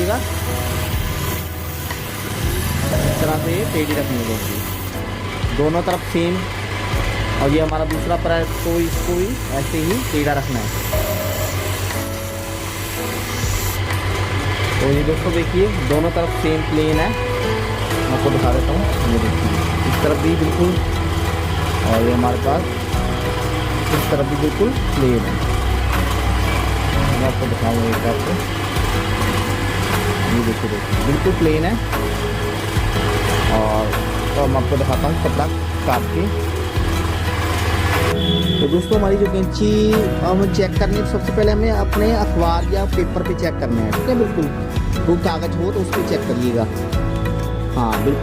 देखिएगा, इस तरह से टेढ़ी रखनी होगी दोनों तरफ सेम। और ये हमारा दूसरा पैर है, तो इसको भी ऐसे ही टेढ़ा रखना है। तो ये दोस्तों देखिए दोनों तरफ सेम प्लेन है, मैं आपको दिखा देता हूँ। ये देखिए इस तरफ भी बिल्कुल, और ये हमारे पास इस तरफ भी बिल्कुल प्लेन है। मैं आपको दिखाऊंगा एक आपको, ये देखिए बिल्कुल प्लेन है। और तो मैं आपको दिखाता हूँ कपड़ा काट के। तो दोस्तों हमारी जो कैंची हम चेक करनी है, तो सबसे पहले हमें अपने अखबार या पेपर पे चेक करना है, ठीक है। बिल्कुल वो कागज हो तो उस पर चेक करिएगा, हाँ बिल्कुल।